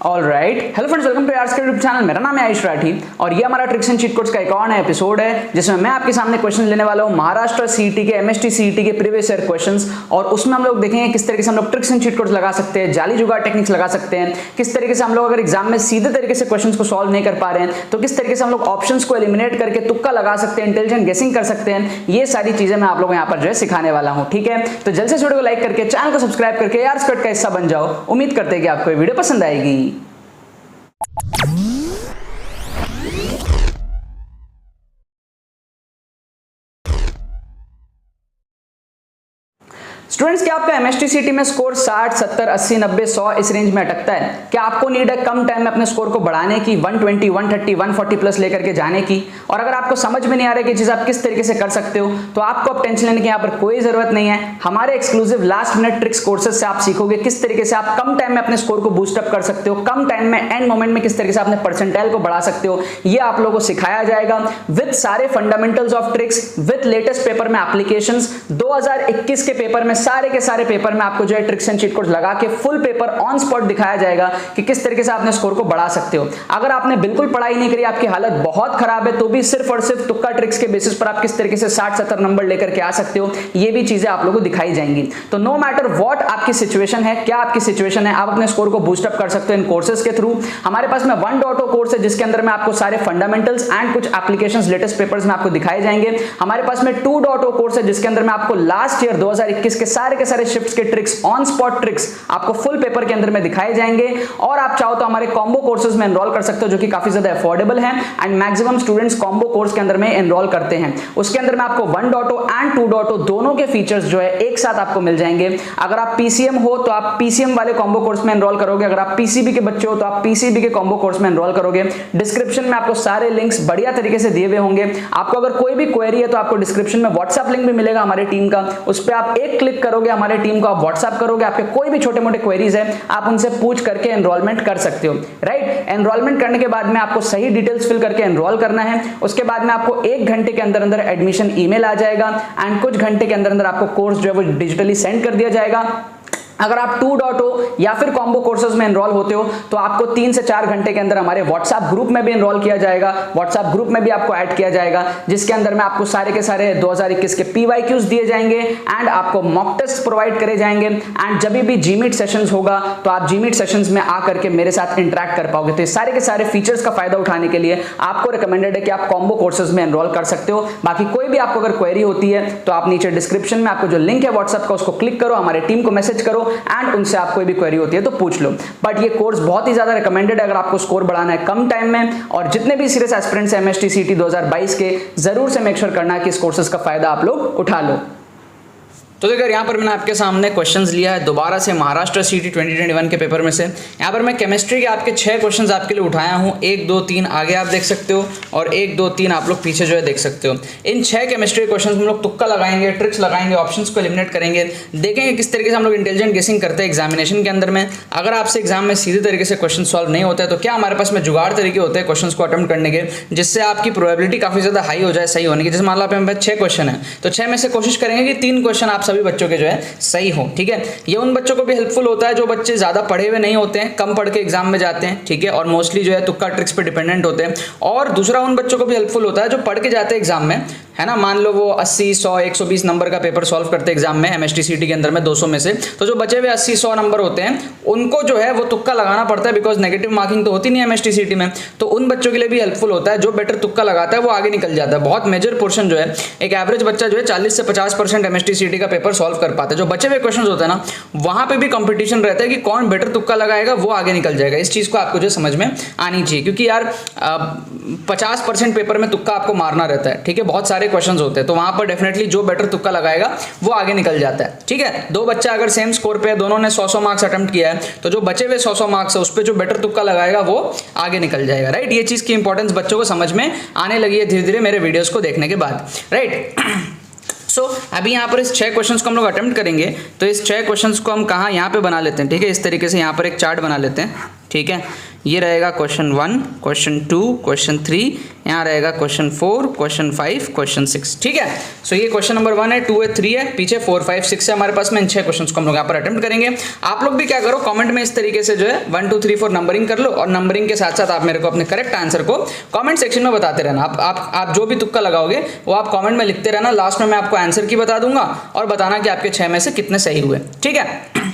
Alright, hello friends, welcome to आर्स के YouTube channel. मेरा नाम है आयुष राठी और ये हमारा ट्रिक्स एंड चीट कोड्स का एक और नया एपिसोड है जिसमें मैं आपके सामने क्वेश्चन लेने वाला हूं महाराष्ट्र सीईटी के, एमएसटी सीईटी के प्रीवियस ईयर क्वेश्चंस, और उसमें हम लोग देखेंगे किस तरीके से हम लोग ट्रिक्स एंड चीट कोड्स लगा सकते हैं, जाली जुगाड़ टेक्निक्स लगा सकते हैं, किस तरीके से हम लोग अगर एग्जाम में सीधे तरीके से क्वेश्चंस को सॉल्व नहीं कर पा रहे हैं तो किस तरीके से हम लोग ऑप्शंस को एलिमिनेट करके तुक्का लगा सकते हैं, इंटेलिजेंट गेसिंग कर सकते हैं। ये सारी चीजें मैं आप लोगों को यहाँ पर जो है सिखाने वाला हूँ। ठीक है, तो जल्द से वीडियो को लाइक करके चैनल को सब्सक्राइब करके यार स्क्वाड का हिस्सा बन जाओ। उम्मीद करते हैं कि आपको ये वीडियो पसंद आएगी। स्टूडेंट्स, क्या आपका एमएसटी सीईटी में स्कोर 60, 70, 80, 90, 100 इस रेंज में अटकता है? क्या आपको नीड है कम टाइम में अपने स्कोर को बढ़ाने की, 120, 130, 140 प्लस लेकर के जाने की? और अगर आपको समझ में नहीं आ रहा है कि चीज आप किस तरीके से कर सकते हो तो आपको अब टेंशन लेने की यहाँ पर कोई जरूरत नहीं है। हमारे exclusive last minute tricks courses से आप सीखोगे किस तरीके से आप कम टाइम में अपने स्कोर को बूस्ट अप कर सकते हो, कम टाइम में एंड मोमेंट में किस तरीके से अपने परसेंटाइल को बढ़ा सकते हो। ये आप लोगों को सिखाया जाएगा विद सारे fundamentals of tricks, with latest paper में एप्लीकेशंस। 2021 के पेपर में सारे के सारे पेपर में आपको जो है ट्रिक्स एंड चीट कोड्स लगा के फुल पेपर ऑन स्पॉट दिखाया जाएगा कि किस तरीके से आपने स्कोर को बढ़ा सकते हो। अगर आपने बिल्कुल पढ़ाई नहीं करी, आपकी हालत बहुत खराब है, तो भी सिर्फ और सिर्फ तुक्का ट्रिक्स के बेसिस पर आप किस तरीके से 60-70 नंबर लेकर के आ सकते हो, ये भी चीजें आप लोगों को दिखाई जाएंगी। तो नो मैटर व्हाट आपकी सिचुएशन है, क्या आपकी सिचुएशन है, आप अपने स्कोर को बूस्ट अप कर सकते हो इन कोर्सेज के थ्रू। हमारे पास में 1.0 कोर्स है जिसके अंदर में आपको सारे फंडामेंटल्स एंड कुछ एप्लीकेशंस लेटेस्ट पेपर्स में आपको दिखाए जाएंगे। हमारे पास में 2.0 कोर्स है जिसके अंदर में आपको लास्ट ईयर 2021 के सारे शिफ्ट्स के ट्रिक्स, ऑन स्पॉट ट्रिक्स आपको फुल पेपर के अंदर में दिखाए जाएंगे। और आप चाहो तो हमारे कॉम्बो कोर्सेज में एनरोल कर सकते हो जो कि काफी ज्यादा अफोर्डेबल है and maximum students combo course के अंदर में एनरोल करते हैं। उसके अंदर में आपको 1.0 एंड 2.0 दोनों के फीचर्स जो है एक साथ आपको मिल जाएंगे। अगर आप पीसीएम हो तो आप पीसीएम वाले कॉम्बो कोर्स में एनरोल करोगे, अगर आप पीसीबी के बच्चे हो तो आप पीसीबी के कॉम्बो कोर्स में एनरोल करोगे। डिस्क्रिप्शन में आपको सारे लिंक्स बढ़िया तरीके से दिए हुए होंगे। आपको अगर कोई भी क्वेरी है तो आपको डिस्क्रिप्शन में व्हाट्सएप लिंक भी मिलेगा हमारे टीम का, उस पर आप एक क्लिक करोगे, हमारे टीम को आप व्हाट्सएप करोगे, आपके कोई भी छोटे मोटे क्वेरीज है आप उनसे पूछ करके एनरोलमेंट कर सकते हो। राइट, एनरोलमेंट करने के बाद में आपको सही डिटेल्स फिल करके एनरोल करना है। उसके बाद में आपको 1 घंटे के अंदर अंदर एडमिशन ईमेल आ जाएगा एंड कुछ घंटे के अंदर अंदर आपको कोर्स जो है वो डिजिटली सेंड कर दिया जाएगा। अगर आप 2.0 या फिर कॉम्बो कोर्सेज में एनरोल होते हो तो आपको 3 से 4 घंटे के अंदर हमारे व्हाट्सएप ग्रुप में भी एनरोल किया जाएगा। व्हाट्सएप ग्रुप में भी आपको ऐड किया जाएगा जिसके अंदर में आपको सारे के सारे 2021 के पीवाईक्यूज दिए जाएंगे एंड आपको मॉक टेस्ट प्रोवाइड करे जाएंगे। एंड जब भी जीमीट सेशंस होगा तो आप जीमीट सेशंस में आकर के मेरे साथ इंटरेक्ट कर पाओगे। तो ये सारे के सारे फीचर्स का फायदा उठाने के लिए आपको रिकमेंडेड है कि आप कॉम्बो कोर्सेज में एनरोल कर सकते हो। बाकी कोई भी आपको अगर क्वेरी होती है तो आप नीचे डिस्क्रिप्शन में आपको जो लिंक है व्हाट्सएप का उसको क्लिक करो, हमारे टीम को मैसेज करो एंड उनसे कोई भी क्वेरी होती है तो पूछ लो। बट ये कोर्स बहुत ही ज्यादा रिकमेंडेड है अगर आपको स्कोर बढ़ाना है कम टाइम में। और जितने भी सीरियस एस्पिरेंट्स हैं एमएसटी सीईटी 2022 के, जरूर से मेक श्योर करना है कि इस कोर्सेज का फायदा आप लोग उठा लो। तो देखिए यहाँ पर मैंने आपके सामने क्वेश्चंस लिया है दोबारा से महाराष्ट्र सीईटी 2021 के पेपर में से। यहाँ पर मैं केमिस्ट्री के आपके 6 क्वेश्चंस आपके लिए उठाया हूँ। 1, 2, 3 आगे आप देख सकते हो और 1, 2, 3 आप लोग पीछे जो है देख सकते हो। इन 6 केमिस्ट्री क्वेश्चंस हम लोग तुक्का लगाएंगे, ट्रिक्स लगाएंगे, ऑप्शंस को एलिमिनेट करेंगे, देखेंगे किस तरीके से हम लोग इंटेलिजेंट गेसिंग करते हैं एग्जामिनेशन के अंदर में। अगर आपसे एग्जाम में सीधे तरीके से क्वेश्चन सॉल्व नहीं होता है तो क्या हमारे पास में जुगाड़ तरीके होते हैं क्वेश्चन को अटेम्प्ट करने के, जिससे आपकी प्रोबेबिलिटी काफी ज्यादा हाई हो जाए सही होने की। जैसे मान लो आप हमारे पास 6 क्वेश्चन है तो 6 में से कोशिश करेंगे कि 3 क्वेश्चन आप सभी बच्चों के जो है सही हो। ठीक है, ये उन बच्चों को भी हेल्पफुल होता है जो बच्चे ज्यादा पढ़े हुए नहीं होते हैं, कम पढ़ के एग्जाम में जाते हैं। ठीक है, और मोस्टली जो है तुक्का ट्रिक्स पे डिपेंडेंट होते हैं। और दूसरा उन बच्चों को भी हेल्पफुल होता है जो पढ़ के जाते हैं एग्जाम में, है ना। मान लो वो 80, 100, 120 नंबर का पेपर सॉल्व करते हैं एग्जाम में एमएसटी सीईटी के अंदर में 200 में से, तो जो बचे हुए 80, 100 नंबर होते हैं उनको जो है वो तुक्का लगाना पड़ता है बिकॉज नेगेटिव मार्किंग तो होती नहीं है एमएसटी सीईटी में। तो उन बच्चों के लिए भी हेल्पफुल होता है, जो बेटर तुक्का लगाता है वो आगे निकल जाता है। बहुत मेजर पोर्शन जो है, एक एवरेज बच्चा जो है 40 से 50% एमएसटी सीईटी का पेपर सॉल्व कर पाता है। जो बचे हुए क्वेश्चन होते हैं ना, वहां पे भी कंपटीशन रहता है कि कौन बेटर तुक्का लगाएगा वो आगे निकल जाएगा। इस चीज को आपको जो समझ में आनी चाहिए, क्योंकि यार 50% पेपर में तुक्का आपको मारना रहता है। ठीक है, बहुत सारे क्वेश्चंस होते हैं तो वहां पर डेफिनेटली जो बेटर तुक्का लगाएगा वो आगे निकल जाता है। ठीक है, 2 बच्चा अगर सेम स्कोर पे है, दोनों ने 100 मार्क्स अटेम्प्ट किया है, तो जो बचे हुए 100 मार्क्स है उस पर जो बेटर तुक्का लगाएगा वो आगे निकल जाएगा। राइट, ये चीज की इंपॉर्टेंस बच्चों को समझ में आने लगी है धीरे धीरे मेरे वीडियोस को देखने के बाद। राइट, सो अभी यहाँ पर इस 6 क्वेश्चंस को हम लोग अटेम्प्ट करेंगे। तो इस 6 क्वेश्चंस को हम कहाँ यहाँ पे बना लेते हैं। ठीक है, इस तरीके से यहाँ पर एक चार्ट बना लेते हैं। ठीक है, ये रहेगा क्वेश्चन 1, क्वेश्चन 2, क्वेश्चन 3, यहाँ रहेगा क्वेश्चन 4, क्वेश्चन 5, क्वेश्चन 6, ठीक है। सो ये क्वेश्चन नंबर 1 है, 2 है, 3 है, पीछे 4, 5, 6 है हमारे पास में। इन 6 क्वेश्चंस को हम लोग यहाँ पर अटेम्प्ट करेंगे। आप लोग भी क्या करो, कमेंट में इस तरीके से जो है 1 2 3 4 नंबरिंग कर लो, और नंबरिंग के साथ साथ आप मेरे को अपने करेक्ट आंसर को कमेंट सेक्शन में बताते रहना। आप जो भी तुक्का लगाओगे वो आप कमेंट में लिखते रहना। लास्ट में मैं आपको आंसर की बता दूंगा और बताना कि आपके 6 में से कितने सही हुए, ठीक है।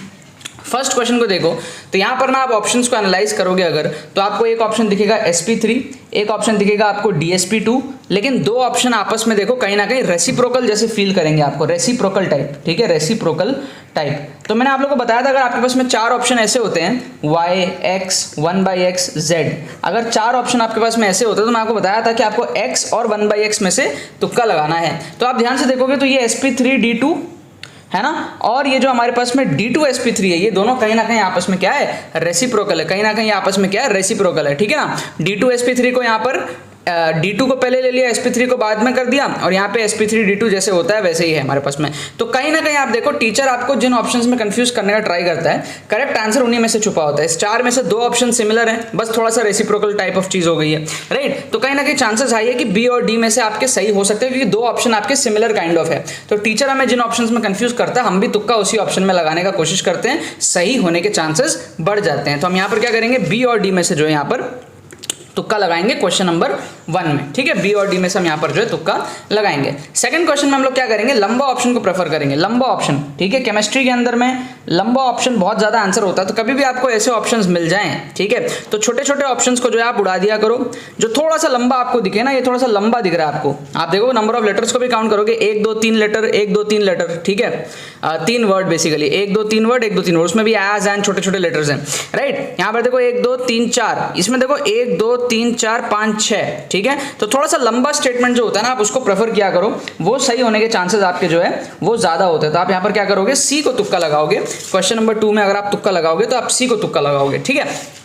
फर्स्ट क्वेश्चन को देखो, तो यहाँ पर ना आप ऑप्शंस को एनालाइज करोगे अगर, तो आपको एक ऑप्शन दिखेगा sp3, एक ऑप्शन दिखेगा आपको dsp2, लेकिन दो ऑप्शन आपस में देखो कहीं ना कहीं रेसिप्रोकल जैसे फील करेंगे आपको, रेसिप्रोकल टाइप, ठीक है, रेसिप्रोकल टाइप। तो मैंने आप लोगों को बताया था अगर आपके पास में 4 ऑप्शन ऐसे होते हैं y, x, 1/x, z, अगर 4 ऑप्शन आपके पास में ऐसे होते हैं तो मैं आपको बताया था कि आपको x और 1/x में से तुक्का लगाना है। तो आप ध्यान से देखोगे तो ये sp3d2 है ना, और ये जो हमारे पास में d2sp3 है, ये दोनों कहीं ना कहीं आपस में क्या है, रेसिप्रोकल है, कहीं ना कहीं आपस में क्या है, रेसिप्रोकल है, ठीक है ना। d2sp3 को यहाँ पर d2 को पहले ले लिया, sp3 को बाद में कर दिया, और यहाँ पे sp3d2 जैसे होता है वैसे ही है हमारे पास में। तो कहीं ना कहीं आप देखो टीचर आपको जिन ऑप्शंस में कंफ्यूज करने का ट्राई करता है, करेक्ट आंसर उन्हीं में से छुपा होता है। इस 4 में से 2 ऑप्शन सिमिलर हैं, बस थोड़ा सा रेसिप्रोकल टाइप ऑफ चीज हो गई है, राइट। तो कहीं ना कहीं चांसेस हाई है कि बी और डी में से आपके सही हो सकते हैं, क्योंकि 2 ऑप्शन आपके सिमिलर काइंड ऑफ है। तो टीचर हमें जिन ऑप्शन में कंफ्यूज करता है, हम भी तुक्का उसी ऑप्शन में लगाने का कोशिश करते हैं, सही होने के चांसेस बढ़ जाते हैं। तो हम यहाँ पर क्या करेंगे, बी और डी में से जो है यहाँ पर तुक्का लगाएंगे क्वेश्चन नंबर 1 में, ठीक है। बी और डी में से हम यहाँ पर जो है तुक्का लगाएंगे। सेकंड क्वेश्चन में हम लोग क्या करेंगे, लंबा ऑप्शन को प्रेफर करेंगे, लंबा ऑप्शन, ठीक है। केमिस्ट्री के अंदर में लंबा ऑप्शन बहुत ज्यादा आंसर होता है, तो कभी भी आपको ऐसे ऑप्शंस मिल जाएं, ठीक है, तो छोटे छोटे ऑप्शंस को जो है आप उड़ा दिया करो। जो थोड़ा सा लंबा आपको दिखे ना, ये थोड़ा सा लंबा दिख रहा है आपको, आप देखो नंबर ऑफ लेटर्स को भी काउंट करोगे, 1 2 3 लेटर, 1 2 3 लेटर, ठीक है, 3 वर्ड बेसिकली, 1 2 3 वर्ड, 1 2 3 वर्ड, उसमें भी एज एंड छोटे छोटे लेटर्स हैं, राइट। यहाँ पर देखो 1 2 3 4, इसमें देखो 1 2 3 4 5 6, ठीक है। तो थोड़ा सा लंबा स्टेटमेंट जो होता है ना, आप उसको प्रेफर किया करो, वो सही होने के चांसेस आपके जो है वो ज्यादा होते हैं। तो आप यहाँ पर क्या करोगे, सी को तुक्का लगाओगे। क्वेश्चन नंबर 2 में अगर आप तुक्का लगाओगे तो आप सी को तुक्का लगाओगे, ठीक है।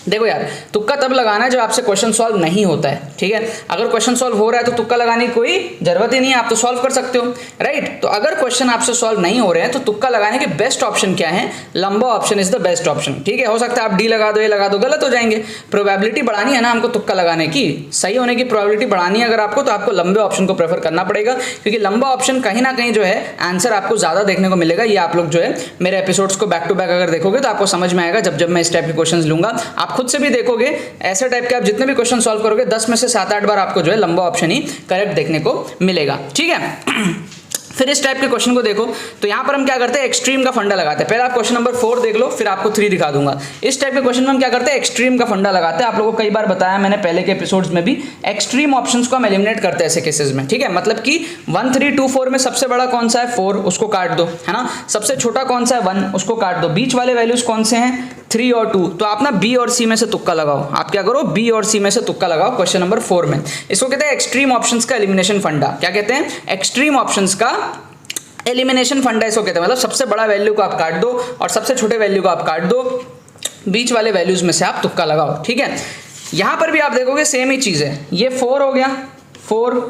देखो यार, तुक्का तब लगाना है जब आपसे क्वेश्चन सॉल्व नहीं होता है, ठीक है। अगर क्वेश्चन सॉल्व हो रहा है तो तुक्का लगाने की कोई जरूरत ही नहीं है, आप तो सॉल्व कर सकते हो, राइट। तो अगर क्वेश्चन आपसे सॉल्व नहीं हो रहे हैं तो तुक्का लगाने के बेस्ट ऑप्शन क्या है, लंबा option is the best option, ठीक है। हो सकता है आप डी लगा दो, ए लगा दो, गलत हो जाएंगे। प्रोबेबिलिटी बढ़ानी है ना हमको तुक्का लगाने की, सही होने की प्रोबेबिलिटी बढ़ानी है अगर आपको, तो आपको लंबे ऑप्शन को प्रेफर करना पड़ेगा, क्योंकि लंबा ऑप्शन कहीं ना कहीं जो है आंसर आपको ज्यादा देखने को मिलेगा। ये आप लोग जो है मेरे एपिसोड्स को बैक टू बैक अगर देखोगे तो आपको समझ में आएगा, जब मैं इस टाइप के क्वेश्चन लूंगा। आप खुद से भी देखोगे, ऐसे टाइप के आप जितने भी क्वेश्चन सॉल्व करोगे 10 में से 7-8 बार आपको जो है लंबा ऑप्शन ही करेक्ट देखने को मिलेगा, ठीक है। फिर इस टाइप के क्वेश्चन को देखो, तो यहाँ पर हम क्या करते हैं, एक्सट्रीम का फंडा लगाते हैं। पहले आप क्वेश्चन नंबर 4 देख लो, फिर आपको 3 दिखा दूंगा। इस टाइप के क्वेश्चन में हम क्या करते हैं, एक्सट्रीम का फंडा लगाते हैं। आप लोगों को कई बार बताया मैंने पहले के एपिसोड्स में भी, एक्सट्रीम ऑप्शंस को हम एलिमिनेट करते हैं ऐसे केसेस में, ठीक है। मतलब कि 1 3 2 4 में सबसे बड़ा कौन सा है, 4, उसको काट दो, है ना। सबसे छोटा कौन सा है, 1, उसको काट दो। बीच वाले वैल्यूज कौन से हैं, 3 और 2। तो आप ना बी और सी में से तुक्का लगाओ। आप क्या करो, बी और सी में से तुक्का लगाओ क्वेश्चन नंबर 4 में। इसको कहते हैं एक्सट्रीम ऑप्शंस का एलिमिनेशन फंडा। क्या कहते हैं, एक्सट्रीम ऑप्शंस का एलिमिनेशन फंडा इसको कहते हैं। मतलब सबसे बड़ा वैल्यू को आप काट दो और सबसे छोटे वैल्यू को आप काट दो, बीच वाले वैल्यूज में से आप तुक्का लगाओ, ठीक है। यहां पर भी आप देखोगे सेम ही चीज है, ये 4 हो गया 4,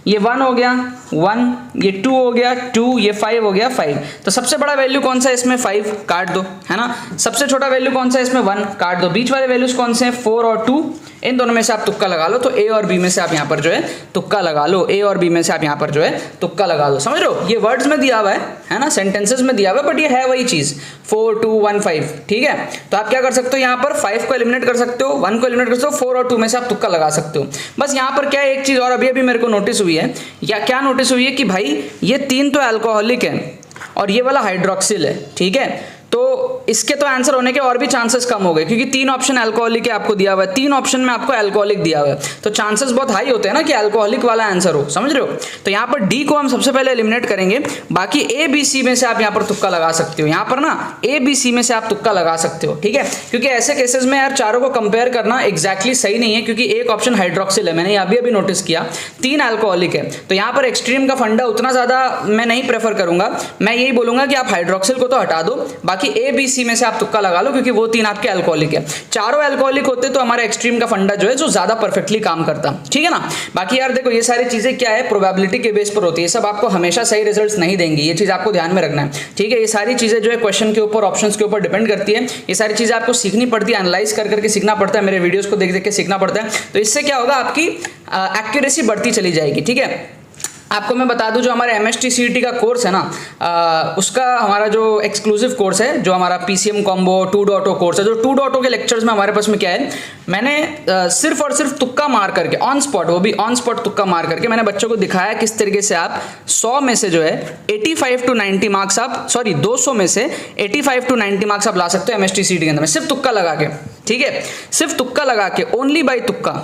ये 1 हो गया 1, ये 2 हो गया 2, ये 5 हो गया 5। तो सबसे बड़ा वैल्यू कौन सा है इसमें, 5, काट दो, है ना। सबसे छोटा वैल्यू कौन सा है इसमें, 1, काट दो। बीच वाले वैल्यूज कौन से हैं, 4 और 2, इन दोनों में से आप तुक्का लगा लो। तो ए और बी में से आप यहाँ पर जो है तुक्का लगा लो, ए और बी में से आप यहाँ पर जो है तुक्का लगा लो। समझ रहे हो, ये वर्ड्स में दिया हुआ है ना, सेंटेंसेस में दिया हुआ है, बट ये है वही चीज, 4 2 1 5, ठीक है। तो आप क्या कर सकते हो, यहाँ पर 5 को एलिमिनेट कर सकते हो, 1 को एलिमिनेट कर सकते हो, 4 और 2 में से आप तुक्का लगा सकते हो। बस यहाँ पर क्या है, एक चीज और अभी अभी मेरे को नोटिस हुई है, या क्या नोटिस हुई है कि भाई ये 3 तो अल्कोहलिक है और ये वाला हाइड्रोक्सिल है, ठीक है। तो इसके तो आंसर होने के और भी चांसेस कम हो गए, क्योंकि 3 ऑप्शन अल्कोहलिक है आपको दिया हुआ है, 3 ऑप्शन में आपको अल्कोहलिक दिया हुआ है, तो चांसेस बहुत हाई होते हैं ना कि अल्कोहलिक वाला आंसर हो, समझ रहे हो। तो यहाँ पर डी को हम सबसे पहले एलिमिनेट करेंगे, बाकी ए बी सी में से आप यहाँ पर तुक्का लगा सकते हो। यहाँ पर ना ए बी सी में से आप तुक्का लगा सकते हो, ठीक है। क्योंकि ऐसे केसेस में यार चारों को कंपेयर करना एग्जैक्टली सही नहीं है, क्योंकि एक ऑप्शन हाइड्रोक्सिल है, मैंने अभी अभी नोटिस किया, 3 अल्कोहलिक है। तो यहाँ पर एक्सट्रीम का फंडा उतना ज्यादा मैं नहीं प्रेफर करूंगा, मैं यही बोलूंगा कि आप हाइड्रोक्सिल को तो हटा दो, बाकी ए बी सी सी में से आप तुक्का लगा लो, क्योंकि वो 3 आपके अल्कोहलिक है। चारों अल्कोहलिक होते तो हमारे एक्सट्रीम का फंडा जो है जो ज्यादा परफेक्टली काम करता, ठीक है ना। बाकी यार देखो ये सारी चीजें क्या है, प्रोबेबिलिटी के बेस पर होती है, सब आपको हमेशा सही रिजल्ट्स नहीं देंगी, ये चीज आपको ध्यान में रखना है, ठीक है। ये सारी चीजें जो है क्वेश्चन के ऊपर, ऑप्शंस के ऊपर डिपेंड करती है। ये सारी चीजें आपको सीखनी पड़ती है, एनालाइज कर करके सीखना पड़ता है, मेरे वीडियोस को देख देख के सीखना पड़ता है। तो इससे क्या होगा, आपकी एक्यूरेसी बढ़ती चली जाएगी, ठीक है। आपको मैं बता दूं, जो हमारे एमएसटी सीईटी का कोर्स है ना, उसका हमारा जो एक्सक्लूसिव कोर्स है, जो हमारा पीसीएम कॉम्बो 2.0 कोर्स है, जो 2.0 के लेक्चर्स में हमारे पास में क्या है, मैंने सिर्फ और सिर्फ तुक्का मार करके ऑन स्पॉट, वो भी ऑन स्पॉट तुक्का मार करके मैंने बच्चों को दिखाया किस तरीके से आप 100 में से जो है 85 to 90 मार्क्स आप, सॉरी 200 में से 85 to 90 मार्क्स आप ला सकते हो एमएसटी सीईटी के अंदर में, सिर्फ तुक्का लगा के, ठीक है। सिर्फ तुक्का लगा के, ओनली बाई तुक्का,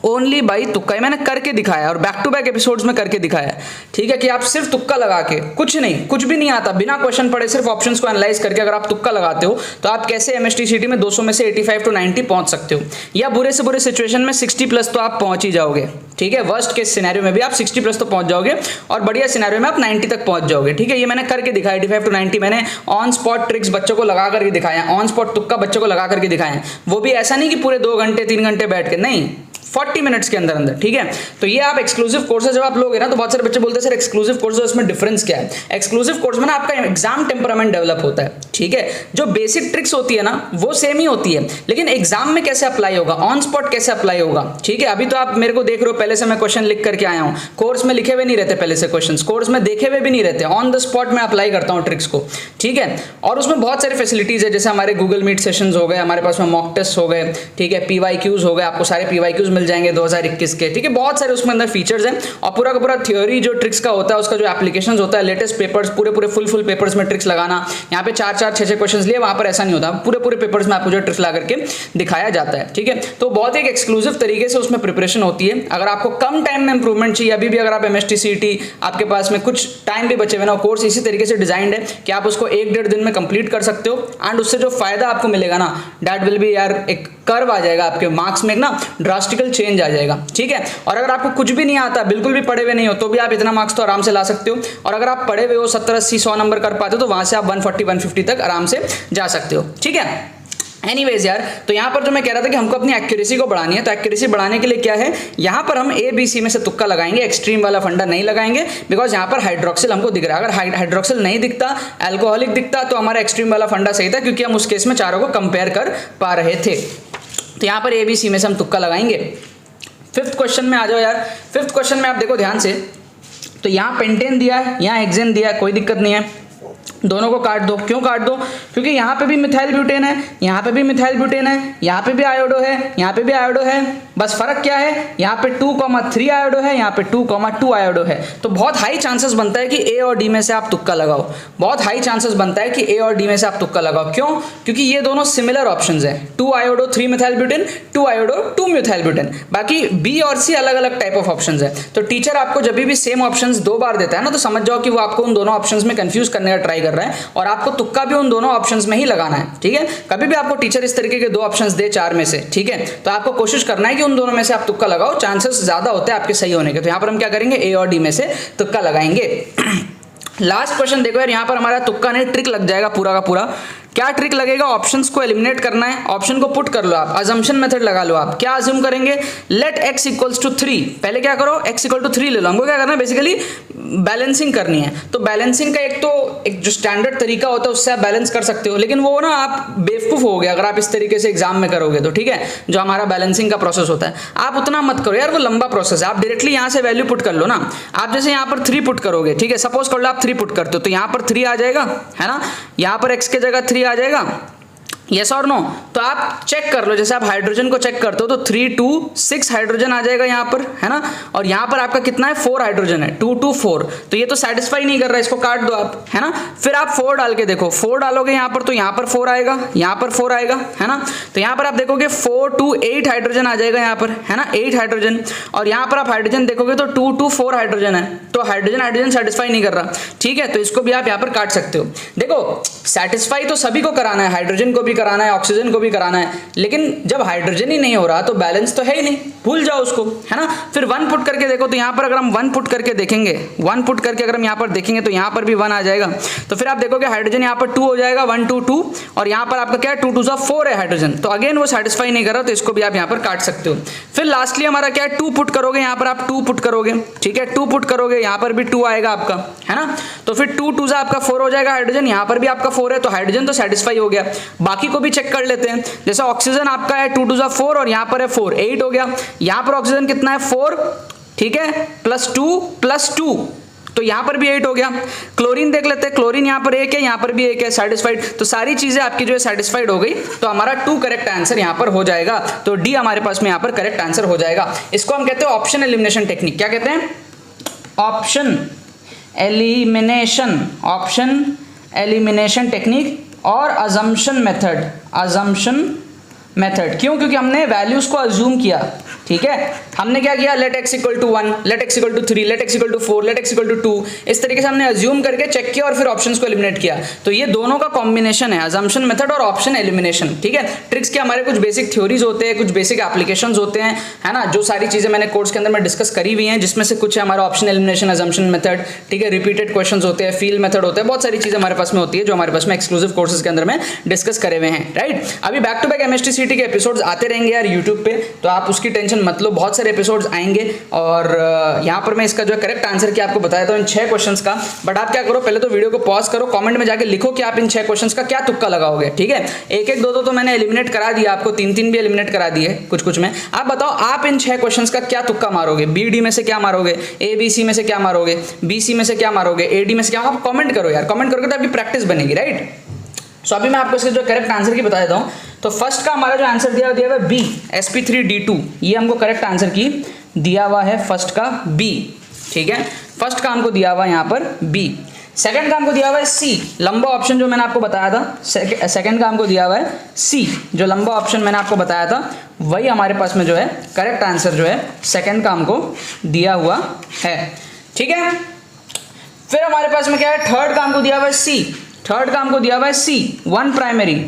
ओनली बाई तुक्का, मैंने करके दिखाया और बैक टू बैक एपिसोड्स में करके दिखाया, ठीक है, कि आप सिर्फ तुक्का लगा के, कुछ नहीं, कुछ भी नहीं आता, बिना क्वेश्चन पढ़े सिर्फ ऑप्शंस को एनालाइज करके अगर आप तुक्का लगाते हो तो आप कैसे एमएसटी सीईटी में 200 में से 85 to 90 पहुंच सकते हो, या बुरे से बुरे सिचुएशन में 60+ तो आप पहुंच ही जाओगे, ठीक है। वर्स्ट केस सिनेरियो में भी आप 60+ तो पहुंच जाओगे और बढ़िया सिनेरियो में आप 90 तक पहुंच जाओगे, ठीक है। ये मैंने करके दिखाया, 85 to 90 मैंने ऑन स्पॉट ट्रिक्स बच्चों को लगा करके दिखाया, ऑन स्पॉट तुक्का बच्चों को लगा करके दिखाया, वो भी ऐसा नहीं कि पूरे 2 घंटे 3 घंटे बैठ के, नहीं, 40 मिनट्स के अंदर अंदर, ठीक है। तो ये आप एक्सक्लूसिव कोर्सेज जब आप लोगे ना, तो बहुत सारे बच्चे बोलते हैं सर एक्सक्लूसिव कोर्सेज उसमें डिफरेंस क्या है। एक्सक्लूसिव कोर्स में ना आपका एग्जाम टेम्परामेंट डेवलप होता है, ठीक है। जो बेसिक ट्रिक्स होती है ना वो सेम ही होती है, लेकिन एग्जाम में कैसे अप्लाई होगा, ऑन स्पॉट कैसे अप्लाई होगा, ठीक है। अभी तो आप मेरे को देख रहे हो, पहले से मैं क्वेश्चन लिख करके आया हूं, कोर्स में लिखे हुए नहीं रहते पहले से क्वेश्चन, कोर्स में देखे हुए भी नहीं रहते, ऑन द स्पॉट में अप्लाई करता हूं ट्रिक्स को, ठीक है। और उसमें बहुत सारी फैसिलिटीज है, जैसे हमारे गूगल मीट सेशंस हो गए, हमारे पास में मॉक टेस्ट हो गए, ठीक है, PYQs हो गए, आपको सारे PYQs मिल जाएंगे 2021 के, ठीक है। बहुत सारे उसमें अंदर फीचर्स हैं और पूरा का पूरा थ्योरी जो ट्रिक्स का होता है, उसका जो एप्लीकेशंस होता है, लेटेस्ट पेपर्स, पूरे फुल पेपर्स में ट्रिक्स लगाना, यहाँ पे 4-4 6-6 क्वेश्चंस लिए, वहां पर ऐसा नहीं होता, पूरे पेपर्स में आपको जो ट्रिक्स ला करके दिखाया जाता है, ठीक है। तो बहुत एक एक्सक्लूसिव तरीके से उसमें प्रिपरेशन होती है। अगर आपको कम टाइम में इंप्रूवमेंट चाहिए, अभी भी अगर आप एमएसटी सीईटी आपके पास में कुछ टाइम भी बचे हुए ना, कोर्स इसी तरीके से डिजाइंड है कि आप उसको 1-1.5 दिन में कंप्लीट कर सकते हो, एंड उससे जो फायदा आपको मिलेगा ना, दैट विल बी यार, एक कर्व आ जाएगा आपके मार्क्स में, एक ना ड्रास्टिकल चेंज आ जाएगा, ठीक है। और अगर आपको कुछ भी नहीं आता, बिल्कुल भी पढ़े हुए नहीं हो, तो भी आप इतना मार्क्स तो आराम से ला सकते हो, और अगर आप पढ़े हुए हो, 70 80 100 नंबर कर पाते हो, तो वहां से आप 140 150 तक आराम से जा सकते हो, ठीक है। एनीवेज यार, तो यहाँ पर जो मैं कह रहा था कि हमको अपनी एक्यूरेसी को बढ़ानी है, तो एक्यूरेसी बढ़ाने के लिए क्या है, यहाँ पर हम ABC में से तुक्का लगाएंगे, एक्सट्रीम वाला फंडा नहीं लगाएंगे, बिकॉज यहाँ पर हाइड्रोक्सिल हमको दिख रहा है। अगर हाइड्रोक्सिल नहीं दिखता, अल्कोहलिक दिखता, तो हमारा एक्सट्रीम वाला फंडा सही था, क्योंकि हम उस केस में चारों को कंपेयर कर पा रहे थे। तो यहाँ पर ABC में से हम तुक्का लगाएंगे। 5th क्वेश्चन में आ जाओ यार। 5th क्वेश्चन में आप देखो ध्यान से, तो यहाँ पेंटेन दिया है, यहाँ हेक्सेन दिया है, कोई दिक्कत नहीं है, दोनों को काट दो। क्यों काट दो, क्योंकि यहाँ पे भी मिथाइल ब्यूटेन है, यहाँ पे भी मिथाइल ब्यूटेन है, यहाँ पे भी आयोडो है, यहाँ पे भी आयोडो है, बस फर्क क्या है, यहाँ पे 2,3 आयोडो है, यहाँ पे 2,2 आयोडो है। तो बहुत हाई चांसेस बनता है कि A और D में से आप तुक्का लगाओ, बहुत हाई चांसेस बनता है कि A और D में से आप तुक्का लगाओ। क्यों, क्योंकि ये दोनों सिमिलर ऑप्शंस हैं, 2 iodo 3 methyl butane, 2 iodo 2 methyl butane, बाकी B और C अलग अलग टाइप ऑफ ऑप्शंस है। तो टीचर आपको जब भी सेम ऑप्शंस 2 बार देता है ना, तो समझ जाओ कि वो आपको उन दोनों ऑप्शंस में कंफ्यूज करने का ट्राई कर रहा है, और आपको तुक्का भी उन दोनों ऑप्शंस में ही लगाना है, ठीक है। कभी भी आपको टीचर इस तरीके के 2 ऑप्शंस दे 4 में से, ठीक है, तो आपको कोशिश करना है कि उन दोनों में से आप तुक्का लगाओ, चांसेस ज्यादा होते हैं आपके सही होने के। तो यहाँ पर हम क्या करेंगे, A और D में से तुक्का लगाएंगे। लास्ट क्वेश्चन देखो यार, यहाँ पर हमारा तुक्का नहीं, ट्रिक लग जाएगा पूरा का पूरा। क्या ट्रिक लगेगा, ऑप्शंस को एलिमिनेट करना है, ऑप्शन को पुट कर लो आप, अजम्पशन मेथड लगा लो आप। क्या अज्यूम करेंगे, लेट x इक्वल्स टू 3, पहले क्या करो, x इक्वल टू 3 ले लो। हमको क्या करना है, बेसिकली बैलेंसिंग करनी है। तो बैलेंसिंग का एक जो स्टैंडर्ड तरीका होता है उससे आप बैलेंस कर सकते हो, लेकिन वो ना आप बेवकूफ हो गए अगर आप इस तरीके से एग्जाम में करोगे तो, ठीक है। जो हमारा बैलेंसिंग का प्रोसेस होता है, आप उतना मत करो यार, वो लंबा प्रोसेस है। आप डायरेक्टली यहाँ से वैल्यू पुट कर लो ना। आप जैसे यहाँ पर 3 पुट करोगे, ठीक है, सपोज कर लो आप 3 पुट करते हो, तो यहाँ पर 3 आ जाएगा, है ना, यहाँ पर x के जगह 3 आ जाएगा, यस और नो। तो आप चेक कर लो, जैसे आप हाइड्रोजन को चेक करते हो तो 3 2 6 हाइड्रोजन आ जाएगा यहाँ पर, है ना, और यहाँ पर आपका कितना है, 4 हाइड्रोजन है, 2 2 4। तो ये तो सेटिस्फाई नहीं कर रहा है, इसको काट दो आप, है ना। फिर आप 4 डाल के देखो, 4 डालोगे यहाँ पर तो यहाँ पर 4 आएगा, यहाँ पर 4 आएगा, है ना। तो यहाँ पर आप देखोगे 4 2 8 हाइड्रोजन आ जाएगा यहाँ पर, है ना, 8 हाइड्रोजन। और यहाँ पर आप हाइड्रोजन देखोगे तो 2 2 4 हाइड्रोजन है, तो हाइड्रोजन सेटिस्फाई नहीं कर रहा, ठीक है। तो इसको भी आप यहाँ पर काट सकते हो। देखो सेटिस्फाई तो सभी को कराना है, हाइड्रोजन को भी कराना है, ऑक्सीजन को भी कराना है, लेकिन जब हाइड्रोजन ही नहीं हो रहा तो बैलेंस तो है ही नहीं, भूल जाओ उसको, है ना। फिर 1 पुट करके देखो, तो यहाँ पर अगर हम 1 पुट करके देखेंगे, 1 पुट करके अगर हम यहाँ पर देखेंगे तो यहाँ पर भी 1 आ जाएगा। तो फिर आप देखोगे हाइड्रोजन यहाँ पर 2 हो जाएगा, 1 2 2, और यहाँ पर आपका क्या है 2 2 4 है हाइड्रोजन, तो अगेन वो सेटिस्फाई नहीं कर रहा, तो इसको भी आप यहाँ पर काट सकते हो। फिर लास्टली हमारा क्या है 2 पुट करोगे, यहाँ पर आप 2 पुट करोगे, ठीक है, 2 पुट करोगे, यहाँ पर भी 2 आएगा आपका, है ना। तो फिर 2 2 आपका 4 हो जाएगा हाइड्रोजन, यहाँ पर भी आपका 4 है, तो हाइड्रोजन तो सेटिस्फाई हो गया। बाकी को भी चेक कर लेते हैं, जैसे ऑक्सीजन आपका है 2 2 4 और यहाँ पर है 4, 8 हो गया। यहाँ पर ऑक्सीजन कितना है 4, ठीक है, +2 तो यहाँ पर भी 8 हो गया। क्लोरीन देख लेते हैं, क्लोरीन यहाँ पर 1 है, यहाँ पर भी 1 है, सेटिस्फाइड। तो सारी चीजें आपकी जो है सेटिस्फाइड हो गई, तो हमारा 2 करेक्ट आंसर यहाँ पर हो जाएगा। तो डी हमारे पास में यहाँ पर करेक्ट आंसर हो जाएगा। इसको हम कहते हैं ऑप्शन एलिमिनेशन टेक्निक। क्या कहते हैं? Option elimination, option elimination technique और अजम्पशन मेथड। क्यों? क्योंकि हमने वैल्यूज को अज्यूम किया, ठीक है। हमने क्या किया, let x = 1, let x = 3, let x = 4, let x = 2, इस तरीके से हमने अज्यूम करके चेक किया और फिर ऑप्शंस को एलिमिनेट किया। तो ये दोनों का कॉम्बिनेशन है, अजम्पशन मेथड और ऑप्शन एलिमिनेशन, ठीक है। ट्रिक्स के हमारे कुछ बेसिक थ्योरीज होते हैं, कुछ बेसिक एप्लीकेशंस होते हैं, है ना, जो सारी चीजें मैंने कोर्स के अंदर में डिस्कस करी हुई हैं, जिसमें से कुछ है हमारा ऑप्शन एलिमिनेशन, अजम्पशन मेथड, ठीक है, रिपीटेड क्वेश्चंस होते हैं, फील्ड मेथड होता है, बहुत सारी चीजें हमारे पास में होती है जो हमारे पास में एक्सक्लूसिव कोर्सेज के अंदर में डिस्कस करे हुए हैं, राइट। अभी बैक टू बैक एमएसटी सीटी के एपिसोड्स आते रहेंगे यार यूट्यूब पे, तो आप उसकी टेंशन मत लो, बहुत सारे एपिसोड्स आएंगे। और यहाँ पर मैं इसका जो है करेक्ट आंसर क्या आपको बताया था इन 6 क्वेश्चंस का। बट आप क्या करो, पहले तो वीडियो को पॉज करो, कमेंट में जाके लिखो कि आप इन 6 क्वेश्चंस का क्या तुक्का लगाओगे, ठीक है। एक एक दो दो तो मैंने एलिमिनेट करा दिया आपको, 3 भी एलिमिनेट करा दिए कुछ में। आप बताओ आप इन 6 क्वेश्चंस का क्या तुक्का मारोगे, BD में से क्या मारोगे, ABC में से क्या मारोगे, BC में से क्या मारोगे, AD में से क्या, आप कमेंट करो यार, कमेंट करोगे तो आपकी प्रैक्टिस बनेगी, राइट। सो अभी मैं आपको इसके जो करेक्ट आंसर की बता देता हूँ। तो फर्स्ट का हमारा जो आंसर दिया हुआ है B, sp3d2, ये हमको करेक्ट आंसर की दिया हुआ है, फर्स्ट का B, ठीक है। फर्स्ट का हमको दिया हुआ है यहाँ पर B। सेकंड का हमको दिया हुआ है C, लंबा ऑप्शन जो मैंने आपको बताया था, सेकंड का हमको दिया हुआ है C, जो लंबा ऑप्शन मैंने आपको बताया था, वही हमारे पास में जो है करेक्ट आंसर जो है सेकंड का हमको दिया हुआ है, ठीक है। फिर हमारे पास में क्या है, थर्ड का हमको दिया हुआ है C, थर्ड का हमको दिया हुआ है C, 1 प्राइमरी,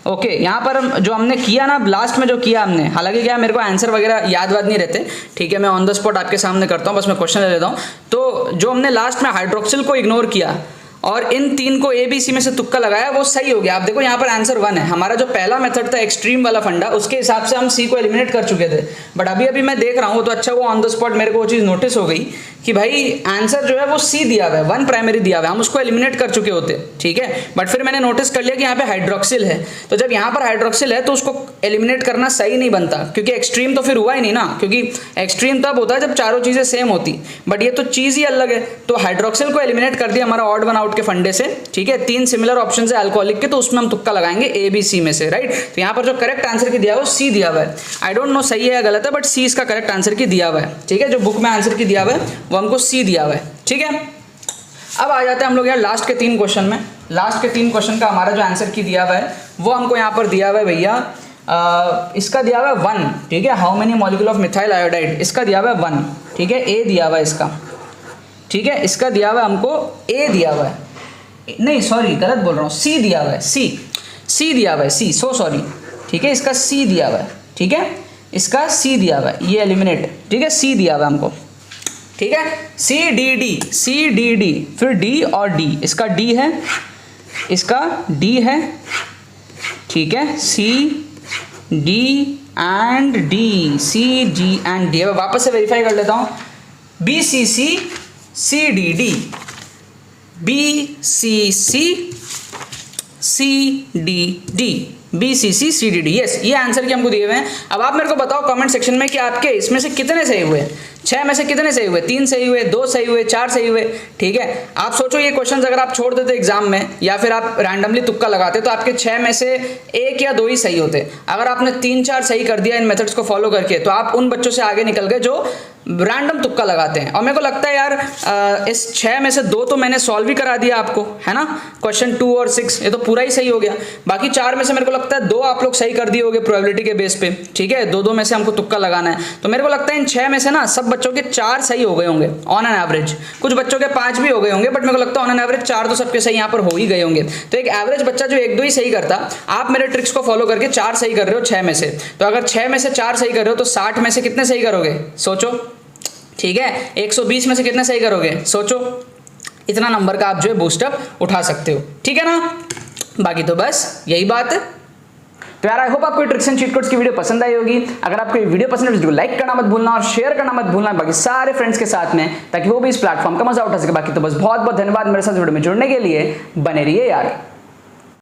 ओके। यहाँ पर जो हमने किया ना लास्ट में जो किया हमने, हालांकि क्या मेरे को आंसर वगैरह याद नहीं रहते, ठीक है, मैं ऑन द स्पॉट आपके सामने करता हूँ, बस मैं क्वेश्चन ले लेता हूँ। तो जो हमने लास्ट में हाइड्रोक्सिल को इग्नोर किया और इन 3 को ABC में से तुक्का लगाया, वो सही हो गया। आप देखो यहाँ पर आंसर 1 है। हमारा जो पहला मेथड था एक्सट्रीम वाला फंडा, उसके हिसाब से हम C को एलिमिनेट कर चुके थे, बट अभी मैं देख रहा हूँ तो अच्छा वो ऑन द स्पॉट मेरे को वो चीज़ नोटिस हो गई कि भाई आंसर जो है वो C दिया हुआ है, 1 प्राइमरी दिया हुआ है, हम उसको एलिमिनेट कर चुके होते, ठीक है। बट फिर मैंने नोटिस कर लिया कि यहाँ पे हाइड्रोक्सिल है, तो जब यहाँ पर हाइड्रोक्सिल है तो उसको एलिमिनेट करना सही नहीं बनता, क्योंकि एक्सट्रीम तो फिर हुआ ही नहीं ना, क्योंकि एक्सट्रीम तब होता है जब चारों चीज़ें सेम होती, बट ये तो चीज़ ही अलग है। तो हाइड्रोक्सिल को एलिमिनेट कर दिया हमारा ऑड वन आउट के फंडे से, ठीक है। 3 सिमिलर ऑप्शन है अल्कोहलिक के, तो उसमें हम तुक्का लगाएंगे ABC में से, राइट। तो यहाँ पर जो करेक्ट आंसर की दिया हुआ है C दिया हुआ है, आई डोंट नो सही है या गलत है, बट C इसका करेक्ट आंसर की दिया हुआ है, ठीक है। जो बुक में आंसर की दिया हुआ है वो हमको C दिया हुआ है, ठीक है। अब आ जाते हैं हम लोग यार लास्ट के 3 क्वेश्चन में। लास्ट के 3 क्वेश्चन का हमारा जो आंसर की दिया हुआ है वो हमको यहाँ पर दिया हुआ है भैया, इसका दिया हुआ है 1, ठीक है। How many molecule of methyl iodide, इसका दिया हुआ है 1, ठीक है। A दिया हुआ है इसका, ठीक है। इसका दिया हुआ है हमको A दिया हुआ है, नहीं सॉरी गलत बोल रहा हूँ, C दिया हुआ है, C दिया हुआ है, C, सो सॉरी, ठीक है। इसका C दिया हुआ है, ठीक है, इसका C दिया हुआ है, ये एलिमिनेट, ठीक है। C दिया हुआ है हमको, ठीक है। CDD, फिर D और D, इसका D है, इसका D है, ठीक है। CD and D, CD and D। अब वापस से वेरीफाई कर लेता हूँ, BCC CDD, BCC CDD, BCC CDD, yes, ये आंसर के हमको दिए हुए हैं। अब आप मेरे को बताओ कमेंट सेक्शन में कि आपके इसमें से कितने सही हुए, 6 में से कितने सही हुए, 3 सही हुए, 2 सही हुए, 4 सही हुए, ठीक है। आप सोचो ये क्वेश्चंस अगर आप छोड़ देते एग्जाम में या फिर आप रैंडमली तुक्का लगाते तो आपके 6 में से 1 या 2 ही सही होते। अगर आपने 3-4 सही कर दिया इन मेथड्स को फॉलो करके, तो आप उन बच्चों से आगे निकल गए जो रैंडम तुक्का लगाते हैं। और मेरे को लगता है यार इस 6 में से 2 तो मैंने सॉल्व ही करा दिया आपको, है ना। क्वेश्चन 2 और 6 ये तो पूरा ही सही हो गया। बाकी 4 में से मेरे को लगता है 2 आप लोग सही कर दिए होगे प्रोबेबिलिटी के बेस पे, ठीक है। 2-2 में से हमको तुक्का लगाना है, तो मेरे को लगता है इन 6 में से ना सब बच्चों के 4 सही हो गए होंगे ऑन एन एवरेज। कुछ बच्चों के 5 भी हो गए होंगे, बट मेरे को लगता है ऑन एन एवरेज 4 तो सबके सही यहाँ पर हो ही गए होंगे। तो एक एवरेज बच्चा जो 1-2 ही सही करता, आप मेरे ट्रिक्स को फॉलो करके 4 सही कर रहे हो 6 में से। तो अगर 6 में से 4 सही कर रहे हो तो 60 में से कितने सही करोगे, सोचो, ठीक है। 120 में से कितने सही करोगे, सोचो। इतना नंबर का आप जो है बूस्टअप उठा सकते हो, ठीक है ना। बाकी तो बस यही बात है। तो यार आई होप आपको ट्रिक्स एंड चीट कोड्स की वीडियो पसंद आई होगी। अगर आपको ये वीडियो पसंद है तो लाइक करना मत भूलना और शेयर करना मत भूलना बाकी सारे फ्रेंड्स के साथ में, ताकि वो भी इस प्लेटफॉर्म का मजा उठा सके। बाकी तो बस बहुत बहुत धन्यवाद मेरे साथ वीडियो में जुड़ने के लिए। बने रहिए यार।